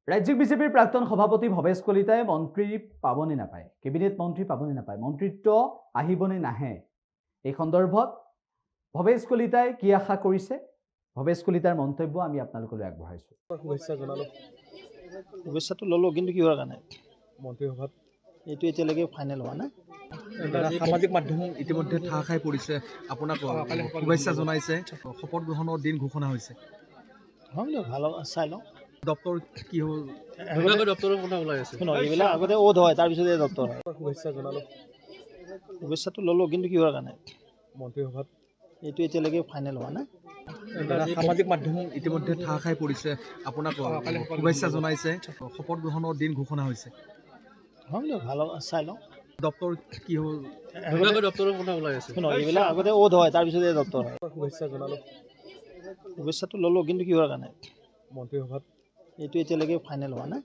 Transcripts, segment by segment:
ৰাজ্যিক বিজেপিৰ প্ৰাক্তন সভাপতি ভৱেশ কলিতাই মন্ত্ৰী পাবনে নাপায়, কেবিনেট মন্ত্ৰী পাবনে নাপায়, মন্ত্ৰিত্ব আহিবনে নাহে, এই সন্দৰ্ভত ভৱেশ কলিতাই কি আশা কৰিছে, ভৱেশ কলিতাৰ মন্তব্য আমি আপোনালোকলৈ আগবঢ়াইছো। শুভেচ্ছা জনালো। শুভেচ্ছাটো ল'লো, কিন্তু কিহৰ কাৰণে মন্ত্ৰীসভাত এইটো এতিয়ালৈকে ফাইনেল হোৱা নাই। সামাজিক মাধ্যম ইতিমধ্যে ঠাহ খাই পৰিছে, আপোনাক শুভেচ্ছা জনাইছে, শপত গ্ৰহণৰ দিন ঘোষণা হৈছে। হয় বোলে, ভাল চাই লওঁ। দপ্তৰ কি হ'ল, দপ্তৰৰ কথা ওলাই আছে, এইবিলাক আগতে অ'ত হয়, তাৰপিছত এই দপ্তৰ হয়। শুভেচ্ছা জনালো। শুভেচ্ছাটো ল'লো, কিন্তু কিহৰ কাৰণে মন্ত্ৰীসভাত এইটো এতিয়ালৈকে ফাইনেল হোৱা নাই। সামাজিক মাধ্যম ইতিমধ্যে ঠাহ খাই পৰিছে, আপোনাক শুভেচ্ছা জনাইছে, শপত গ্ৰহণৰ দিন ঘোষণা হৈছে। হয় বোলে, ভাল চাই লওঁ। দপ্তৰ কি হ'ল, দপ্তৰৰ কথা ওলাই আছে, এইবিলাক আগতে অ'ত হয়, তাৰপিছত এই দপ্তৰ হয়। শুভেচ্ছা জনালো। শুভেচ্ছাটো ল'লো, কিন্তু কিহৰ কাৰণে মন্ত্ৰীসভাত এইটো এতিয়ালৈকে ফাইনেল হোৱা নাই।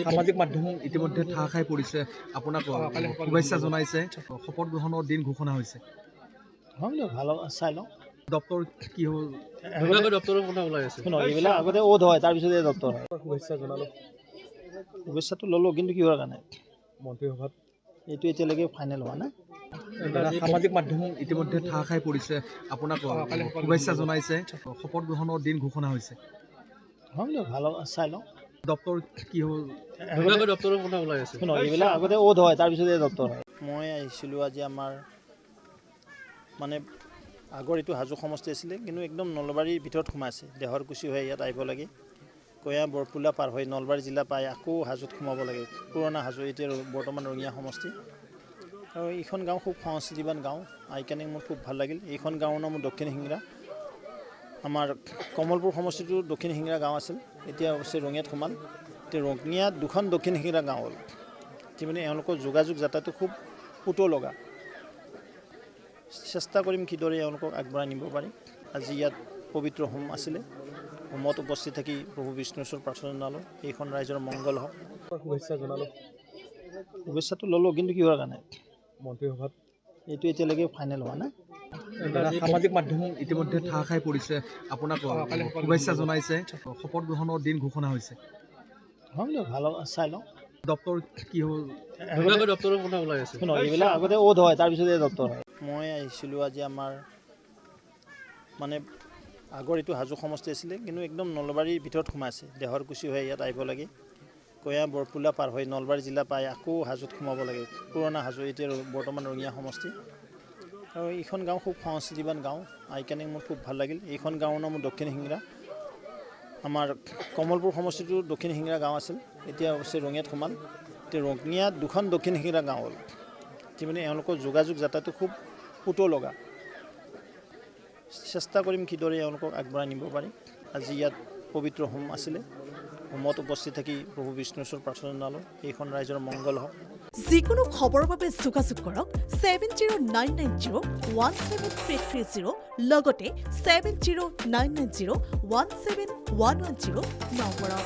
সামাজিক মাধ্যম ইতিমধ্যে ঠাহ খাই পৰিছে, আপোনাক শুভেচ্ছা জনাইছে, শপত গ্ৰহণৰ দিন ঘোষণা হৈছে। হয় বোলে, ভাল চাই লওঁ। দপ্তৰ কি হ'ল, দপ্তৰৰ কথা ওলাই আছে, এইবিলাক আগতে অ'ত হয়, তাৰপিছত এই দপ্তৰ হয়। শুভেচ্ছা জনালো। শুভেচ্ছাটো ল'লো, কিন্তু কিহৰ কাৰণে মন্ত্ৰীসভাত এইটো এতিয়ালৈকে ফাইনেল হোৱা নাই। সামাজিক মাধ্যম ইতিমধ্যে ঠাহ খাই পৰিছে, আপোনাক শুভেচ্ছা জনাইছে, শপত গ্ৰহণৰ দিন ঘোষণা হৈছে। হয় বোলে, ভাল চাই লওঁ। দপ্তৰ কি হ'ল, দপ্তৰৰ কথা ওলাই আছে, এইবিলাক আগতে অ'ত হয়, তাৰপিছত এই দপ্তৰ হয়। মই আহিছিলোঁ আজি আমাৰ মানে আগৰ এইটো হাজো সমষ্টি আছিলে, কিন্তু একদম নলবাৰীৰ ভিতৰত সোমাইছে, দেহৰকুচি হৈ ইয়াত আহিব লাগে, কয়া বৰপুলা পাৰ হৈ নলবাৰী জিলা পাই আকৌ হাজোত সোমাব লাগে, পুৰণা হাজো, এতিয়া বৰ্তমান ৰঙিয়া সমষ্টি। আৰু এইখন গাঁও খুব সংস্কৃতিবান গাঁও, সেইকাৰণে মোৰ খুব ভাল লাগিল। এইখন গাঁৱৰ নাম দক্ষিণ শিঙৰা। আমাৰ কমলপুৰ সমষ্টিটো দক্ষিণ শিঙৰা গাঁও আছিল, এতিয়া অৱশ্যে ৰঙিয়াত সোমাল। এতিয়া ৰঙিয়াত দুখন দক্ষিণ শিঙৰা গাঁও হ'ল, মানে এওঁলোকৰ যোগাযোগ যাতায়াতটো খুব পুত লগা। চেষ্টা কৰিম কিদৰে এওঁলোকক আগবঢ়াই নিব পাৰি। আজি ইয়াত পবিত্ৰ হোম আছিলে, হোমত উপস্থিত থাকি প্ৰভু বিষ্ণুৰ ওচৰত প্ৰাৰ্থনা জনালোঁ, এইখন ৰাইজৰ মংগল হওক। শুভেচ্ছা জনালো। শুভেচ্ছাটো ল'লো, কিন্তু কিহৰ কাৰণে মন্ত্ৰীসভাত এইটো এতিয়ালৈকে ফাইনেল হোৱা নাই। সামাজিক মাধ্যম ইতিমধ্যে ঠাহ খাই পৰিছে, আপোনাক শুভেচ্ছা জনাইছে, শপত গ্ৰহণৰ দিন ঘোষণা হৈছে। হয় বোলে, ভাল চাই লওঁ। দপ্তৰ কি হ'ল, দপ্তৰৰ কথা ওলাই আছে, এইবিলাক আগতে অ'ত হয়, তাৰপিছত এই দপ্তৰ হয়। মই আহিছিলোঁ আজি আমাৰ মানে আগৰ এইটো হাজো সমষ্টি আছিলে, কিন্তু একদম নলবাৰীৰ ভিতৰত সোমাইছে, দেহৰকুচি হৈ ইয়াত আহিব লাগে, কয়া বৰপুলা পাৰ হৈ নলবাৰী জিলা পাই আকৌ হাজোত সোমাব লাগে, পুৰণা হাজো, এতিয়া বৰ্তমান ৰঙিয়া সমষ্টি। আৰু এইখন গাঁও খুব সংস্কৃতিবান গাঁও, সেইকাৰণে মোৰ খুব ভাল লাগিল। এইখন গাঁৱৰ নাম দক্ষিণ শিঙৰা। আমাৰ কমলপুৰ সমষ্টিটো দক্ষিণ শিঙৰা গাঁও আছিল, এতিয়া অৱশ্যে ৰঙিয়াত সোমাল। এতিয়া ৰঙিয়াত দুখন দক্ষিণ শিঙৰা গাঁও হ'ল, মানে এওঁলোকৰ যোগাযোগ যাতায়াতটো খুব পুত লগা। চেষ্টা কৰিম কিদৰে এওঁলোকক আগবঢ়াই নিব পাৰি। আজি ইয়াত পবিত্ৰ হোম আছিলে, হোমত উপস্থিত থাকি প্ৰভু বিষ্ণুৰ ওচৰত প্ৰাৰ্থনা জনালোঁ, এইখন ৰাইজৰ মংগল হওক। যিকোনো খবৰৰ বাবে যোগাযোগ কৰক 7099017330 লগতে 7099017110 নম্বৰত।